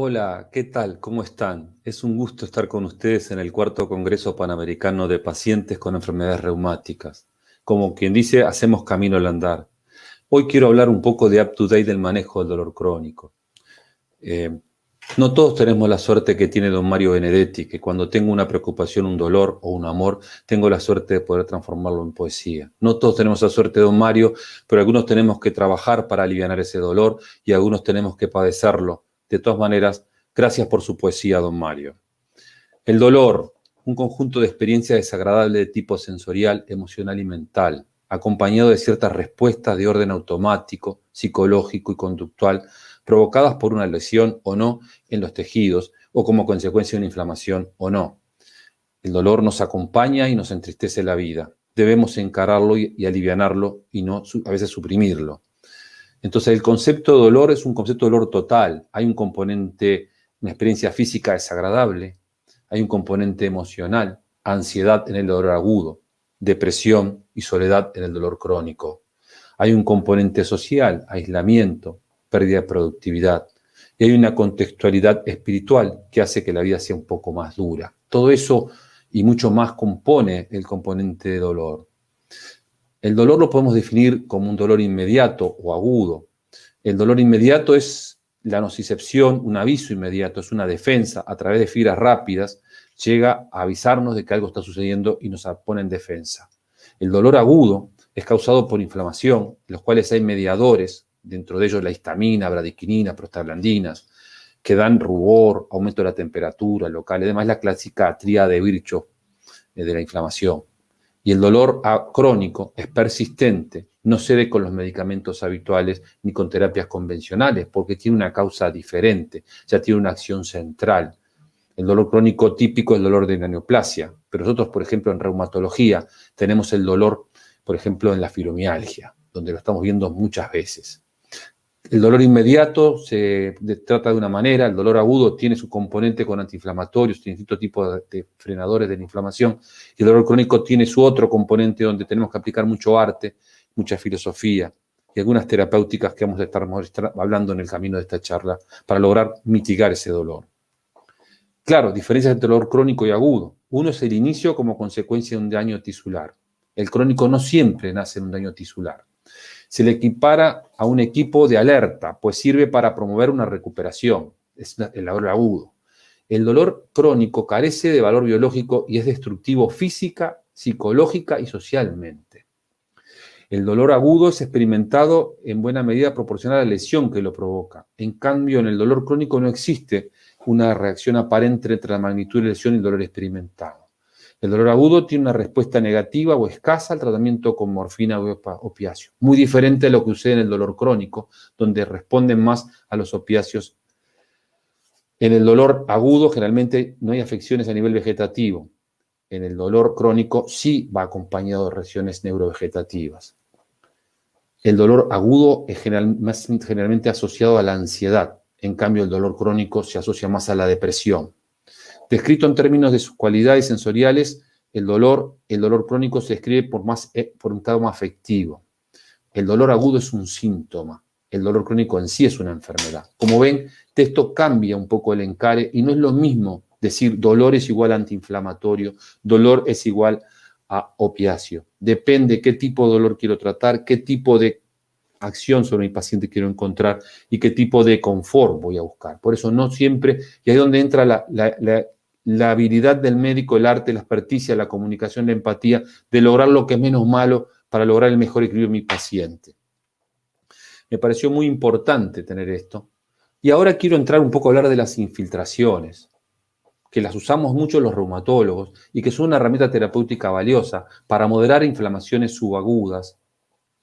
Hola, ¿qué tal? ¿Cómo están? Es un gusto estar con ustedes en el cuarto Congreso Panamericano de Pacientes con Enfermedades Reumáticas. Como quien dice, hacemos camino al andar. Hoy quiero hablar un poco de up-to-date del manejo del dolor crónico. Eh, no todos tenemos la suerte que tiene don Mario Benedetti, que cuando tengo una preocupación, un dolor o un amor, tengo la suerte de poder transformarlo en poesía. No todos tenemos la suerte de don Mario, pero algunos tenemos que trabajar para aliviar ese dolor y algunos tenemos que padecerlo. De todas maneras, gracias por su poesía, don Mario. El dolor, un conjunto de experiencias desagradables de tipo sensorial, emocional y mental, acompañado de ciertas respuestas de orden automático, psicológico y conductual, provocadas por una lesión o no en los tejidos o como consecuencia de una inflamación o no. El dolor nos acompaña y nos entristece la vida. Debemos encararlo y alivianarlo y no a veces suprimirlo. Entonces, el concepto de dolor es un concepto de dolor total. Hay un componente, una experiencia física desagradable, hay un componente emocional, ansiedad en el dolor agudo, depresión y soledad en el dolor crónico. Hay un componente social, aislamiento, pérdida de productividad. Y hay una contextualidad espiritual que hace que la vida sea un poco más dura. Todo eso y mucho más compone el componente de dolor. El dolor lo podemos definir como un dolor inmediato o agudo. El dolor inmediato es la nocicepción, un aviso inmediato, es una defensa a través de fibras rápidas, llega a avisarnos de que algo está sucediendo y nos pone en defensa. El dolor agudo es causado por inflamación, en los cuales hay mediadores, dentro de ellos la histamina, bradiquinina, prostaglandinas, que dan rubor, aumento de la temperatura local, además la clásica tríada de Virchow de la inflamación. Y el dolor crónico es persistente, no cede con los medicamentos habituales ni con terapias convencionales, porque tiene una causa diferente, ya tiene una acción central. El dolor crónico típico es el dolor de la neoplasia, pero nosotros, por ejemplo, en reumatología tenemos el dolor, por ejemplo, en la fibromialgia, donde lo estamos viendo muchas veces. El dolor inmediato se trata de una manera, el dolor agudo tiene su componente con antiinflamatorios, tiene distintos tipos de frenadores de la inflamación, y el dolor crónico tiene su otro componente donde tenemos que aplicar mucho arte, mucha filosofía y algunas terapéuticas que vamos a estar hablando en el camino de esta charla para lograr mitigar ese dolor. Claro, diferencias entre dolor crónico y agudo. Uno es el inicio como consecuencia de un daño tisular. El crónico no siempre nace en un daño tisular. Se le equipara a un equipo de alerta, pues sirve para promover una recuperación, es el dolor agudo. El dolor crónico carece de valor biológico y es destructivo física, psicológica y socialmente. El dolor agudo es experimentado en buena medida proporcional a la lesión que lo provoca. En cambio, en el dolor crónico no existe una reacción aparente entre la magnitud de la lesión y el dolor experimentado. El dolor agudo tiene una respuesta negativa o escasa al tratamiento con morfina o opiáceo. Muy diferente a lo que sucede en el dolor crónico, donde responden más a los opiáceos. En el dolor agudo generalmente no hay afecciones a nivel vegetativo. En el dolor crónico sí va acompañado de reacciones neurovegetativas. El dolor agudo es generalmente asociado a la ansiedad. En cambio, el dolor crónico se asocia más a la depresión. Descrito en términos de sus cualidades sensoriales, el dolor crónico se describe por un estado más afectivo. El dolor agudo es un síntoma. El dolor crónico en sí es una enfermedad. Como ven, esto cambia un poco el encare y no es lo mismo decir dolor es igual a antiinflamatorio, dolor es igual a opiáceo. Depende qué tipo de dolor quiero tratar, qué tipo de acción sobre mi paciente quiero encontrar y qué tipo de confort voy a buscar. Por eso no siempre, y ahí es donde entra la habilidad del médico, el arte, la experticia, la comunicación, la empatía, de lograr lo que es menos malo para lograr el mejor equilibrio de mi paciente. Me pareció muy importante tener esto. Y ahora quiero entrar un poco a hablar de las infiltraciones, que las usamos mucho los reumatólogos y que son una herramienta terapéutica valiosa para moderar inflamaciones subagudas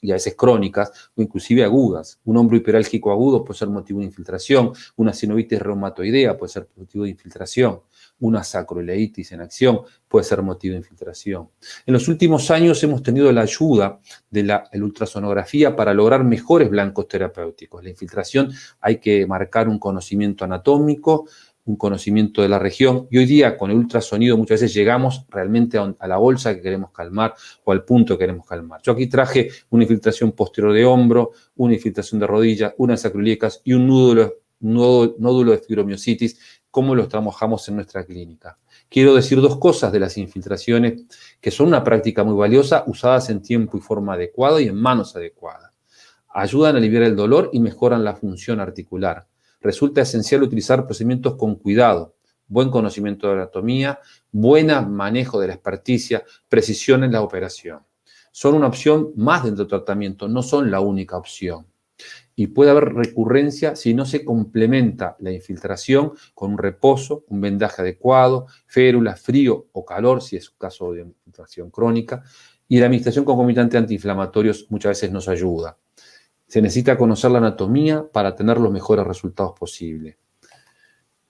y a veces crónicas o inclusive agudas. Un hombro hiperálgico agudo puede ser motivo de infiltración, una sinovitis reumatoidea puede ser motivo de infiltración, una sacroileitis en acción puede ser motivo de infiltración. En los últimos años hemos tenido la ayuda de la ultrasonografía para lograr mejores blancos terapéuticos. La infiltración hay que marcar un conocimiento anatómico, un conocimiento de la región, y hoy día con el ultrasonido muchas veces llegamos realmente a la bolsa que queremos calmar o al punto que queremos calmar. Yo aquí traje una infiltración posterior de hombro, una infiltración de rodilla, unas sacroiliecas y un nódulo nódulo de fibromiositis, como los trabajamos en nuestra clínica. Quiero decir dos cosas de las infiltraciones, que son una práctica muy valiosa, usadas en tiempo y forma adecuada y en manos adecuadas. Ayudan a aliviar el dolor y mejoran la función articular. Resulta esencial utilizar procedimientos con cuidado, buen conocimiento de la anatomía, buen manejo de la experticia, precisión en la operación. Son una opción más dentro del tratamiento, no son la única opción. Y puede haber recurrencia si no se complementa la infiltración con un reposo, un vendaje adecuado, férula, frío o calor, si es un caso de infiltración crónica, y la administración concomitante de antiinflamatorios muchas veces nos ayuda. Se necesita conocer la anatomía para tener los mejores resultados posibles.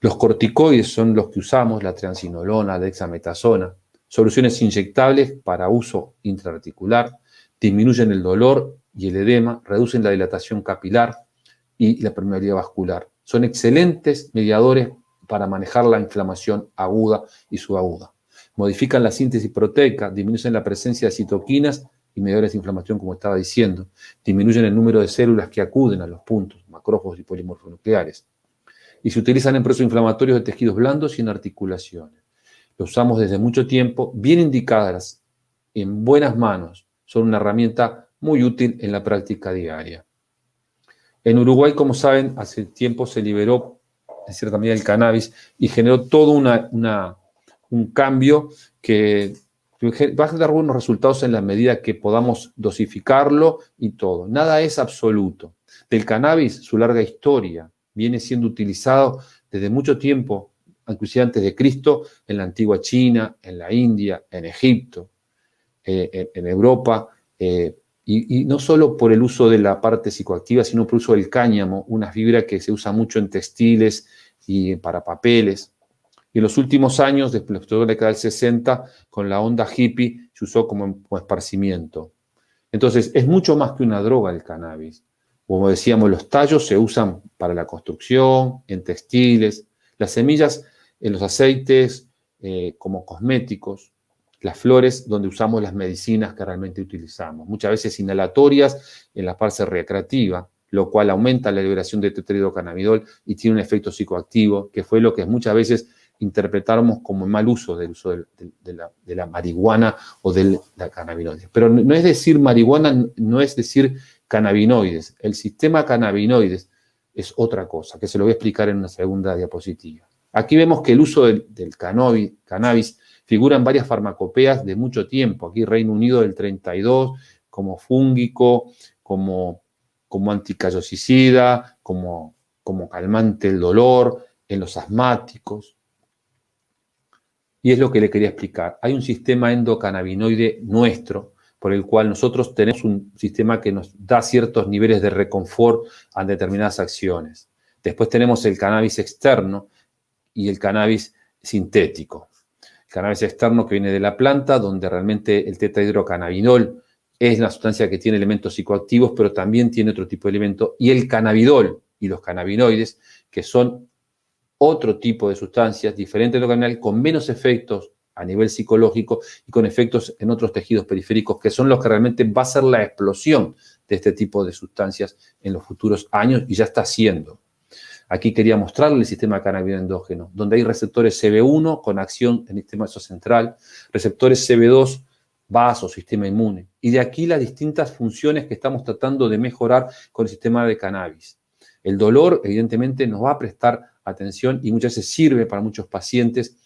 Los corticoides son los que usamos, la triamcinolona, la dexametasona, soluciones inyectables para uso intraarticular, disminuyen el dolor y el edema, reducen la dilatación capilar y la permeabilidad vascular. Son excelentes mediadores para manejar la inflamación aguda y subaguda. Modifican la síntesis proteica, disminuyen la presencia de citoquinas y mediadores de inflamación, como estaba diciendo. Disminuyen el número de células que acuden a los puntos, macrófagos y polimorfonucleares. Y se utilizan en procesos inflamatorios de tejidos blandos y en articulaciones. Lo usamos desde mucho tiempo, bien indicadas, en buenas manos. Son una herramienta muy útil en la práctica diaria. En Uruguay, como saben, hace tiempo se liberó en cierta medida el cannabis y generó todo un cambio que va a dar buenos resultados en la medida que podamos dosificarlo y todo. Nada es absoluto. Del cannabis, su larga historia, viene siendo utilizado desde mucho tiempo, inclusive antes de Cristo, en la antigua China, en la India, en Egipto, en Europa, y no solo por el uso de la parte psicoactiva, sino por el uso del cáñamo, una fibra que se usa mucho en textiles y para papeles. Y en los últimos años, después de la década del 60, con la onda hippie, se usó como esparcimiento. Entonces, es mucho más que una droga el cannabis. Como decíamos, los tallos se usan para la construcción, en textiles, las semillas en los aceites como cosméticos, las flores donde usamos las medicinas que realmente utilizamos, muchas veces inhalatorias en la parte recreativa, lo cual aumenta la liberación de tetrahidrocannabinol y tiene un efecto psicoactivo, que fue lo que muchas veces interpretamos como mal uso de la marihuana o de la cannabinoides. Pero no es decir marihuana, no es decir cannabinoides. El sistema cannabinoides es otra cosa, que se lo voy a explicar en una segunda diapositiva. Aquí vemos que el uso del cannabis figura en varias farmacopeas de mucho tiempo. Aquí Reino Unido del 32, como fúngico, como anticallosicida, como calmante del dolor, en los asmáticos. Y es lo que le quería explicar. Hay un sistema endocannabinoide nuestro, por el cual nosotros tenemos un sistema que nos da ciertos niveles de reconfort a determinadas acciones. Después tenemos el cannabis externo y el cannabis sintético. El cannabis externo que viene de la planta, donde realmente el tetrahidrocannabinol es una sustancia que tiene elementos psicoactivos, pero también tiene otro tipo de elementos. Y el cannabidol y los cannabinoides, que son otro tipo de sustancias diferentes de lo cannabinol, con menos efectos a nivel psicológico y con efectos en otros tejidos periféricos, que son los que realmente va a ser la explosión de este tipo de sustancias en los futuros años y ya está haciendo. Aquí quería mostrarle el sistema cannabinoide endógeno, donde hay receptores CB1 con acción en el sistema nervioso central, receptores CB2, vaso, sistema inmune. Y de aquí las distintas funciones que estamos tratando de mejorar con el sistema de cannabis. El dolor, evidentemente, nos va a prestar atención y muchas veces sirve para muchos pacientes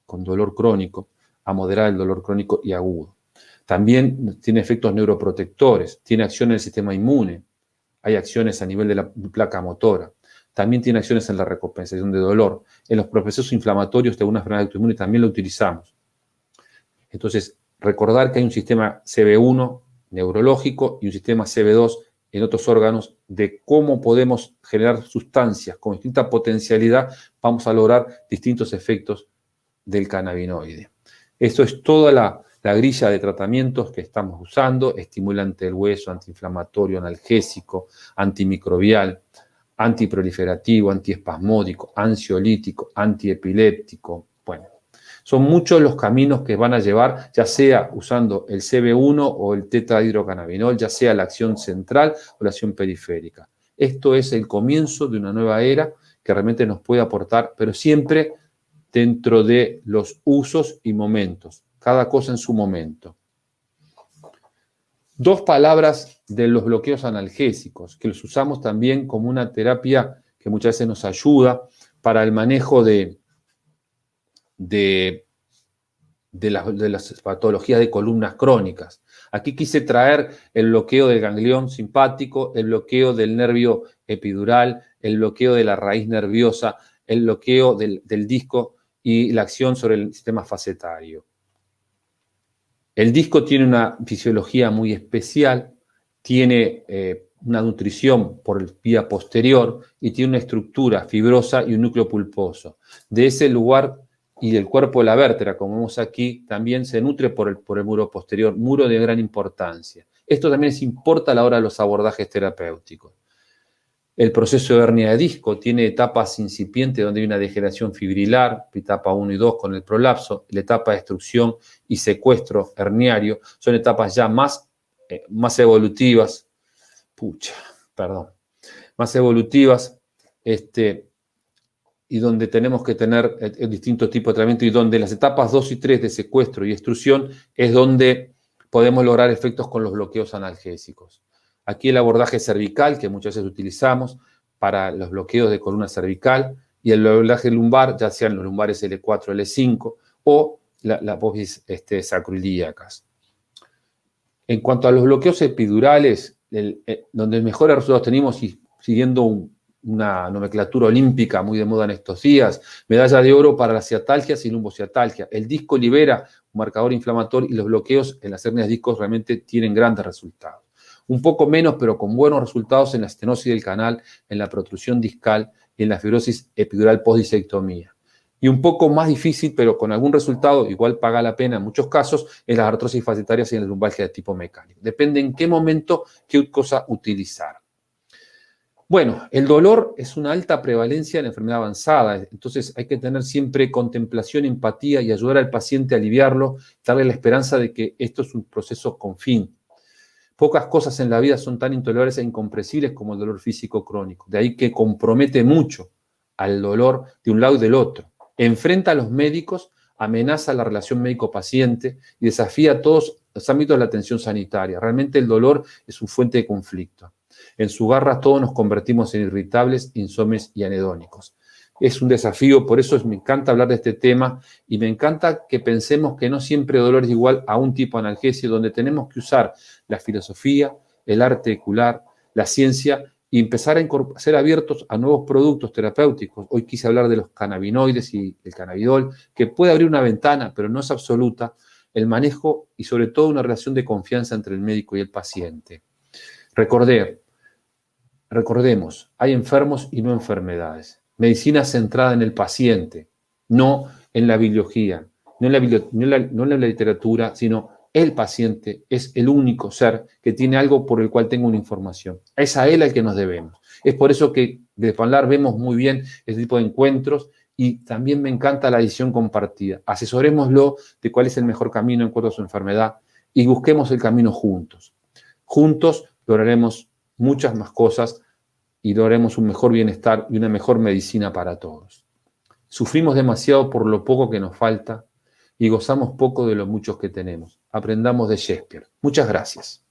con dolor crónico, a moderar el dolor crónico y agudo. También tiene efectos neuroprotectores, tiene acción en el sistema inmune, hay acciones a nivel de la placa motora. También tiene acciones en la recompensación de dolor. En los procesos inflamatorios de una enfermedad autoinmune también lo utilizamos. Entonces, recordar que hay un sistema CB1 neurológico y un sistema CB2 en otros órganos, de cómo podemos generar sustancias con distinta potencialidad, vamos a lograr distintos efectos del cannabinoide. Esto es toda la grilla de tratamientos que estamos usando: estimulante del hueso, antiinflamatorio, analgésico, antimicrobial, antiproliferativo, antiespasmódico, ansiolítico, antiepiléptico. Bueno, son muchos los caminos que van a llevar, ya sea usando el CB1 o el tetrahidrocannabinol, ya sea la acción central o la acción periférica. Esto es el comienzo de una nueva era que realmente nos puede aportar, pero siempre dentro de los usos y momentos, cada cosa en su momento. 2 palabras de los bloqueos analgésicos, que los usamos también como una terapia que muchas veces nos ayuda para el manejo de las patologías de columnas crónicas. Aquí quise traer el bloqueo del ganglión simpático, el bloqueo del nervio epidural, el bloqueo de la raíz nerviosa, el bloqueo del disco y la acción sobre el sistema facetario. El disco tiene una fisiología muy especial, tiene una nutrición por vía posterior y tiene una estructura fibrosa y un núcleo pulposo. De ese lugar y del cuerpo de la vértebra, como vemos aquí, también se nutre por el muro posterior, muro de gran importancia. Esto también importa a la hora de los abordajes terapéuticos. El proceso de hernia de disco tiene etapas incipientes donde hay una degeneración fibrilar, etapa 1 y 2 con el prolapso, la etapa de destrucción y secuestro herniario, son etapas ya más evolutivas, más evolutivas, y donde tenemos que tener distintos tipos de tratamiento y donde las etapas 2 y 3 de secuestro y extrusión es donde podemos lograr efectos con los bloqueos analgésicos. Aquí el abordaje cervical, que muchas veces utilizamos para los bloqueos de columna cervical, y el abordaje lumbar, ya sean los lumbares L4, L5, o la apófisis sacroiliacas. En cuanto a los bloqueos epidurales, donde mejores resultados tenemos, y siguiendo una nomenclatura olímpica muy de moda en estos días, medalla de oro para las ciatalgias y lumbociatalgia. El disco libera un marcador inflamatorio y los bloqueos en las hernias discos realmente tienen grandes resultados. Un poco menos, pero con buenos resultados en la estenosis del canal, en la protrusión discal y en la fibrosis epidural postdisectomía. Y un poco más difícil, pero con algún resultado, igual paga la pena en muchos casos, en las artrosis facetarias y en la lumbalgia de tipo mecánico. Depende en qué momento, qué cosa utilizar. Bueno, el dolor es una alta prevalencia en la enfermedad avanzada, entonces hay que tener siempre contemplación, empatía y ayudar al paciente a aliviarlo, darle la esperanza de que esto es un proceso con fin. Pocas cosas en la vida son tan intolerables e incomprensibles como el dolor físico crónico. De ahí que compromete mucho al dolor de un lado y del otro. Enfrenta a los médicos, amenaza la relación médico-paciente y desafía todos los ámbitos de la atención sanitaria. Realmente el dolor es su fuente de conflicto. En su garra todos nos convertimos en irritables, insomnes y anhedónicos. Es un desafío, por eso me encanta hablar de este tema y me encanta que pensemos que no siempre el dolor es igual a un tipo de analgesia, donde tenemos que usar la filosofía, el arte ocular, la ciencia y empezar a ser abiertos a nuevos productos terapéuticos. Hoy quise hablar de los cannabinoides y el cannabidol, que puede abrir una ventana, pero no es absoluta, el manejo y sobre todo una relación de confianza entre el médico y el paciente. Recordemos, hay enfermos y no enfermedades. Medicina centrada en el paciente, no en la biología, no en la literatura, sino el paciente es el único ser que tiene algo por el cual tengo una información. Es a él al que nos debemos. Es por eso que de Fanlar vemos muy bien este tipo de encuentros y también me encanta la edición compartida. Asesorémoslo de cuál es el mejor camino en cuanto a su enfermedad y busquemos el camino juntos. Juntos lograremos muchas más cosas y lograremos un mejor bienestar y una mejor medicina para todos. Sufrimos demasiado por lo poco que nos falta y gozamos poco de lo muchos que tenemos. Aprendamos de Shakespeare. Muchas gracias.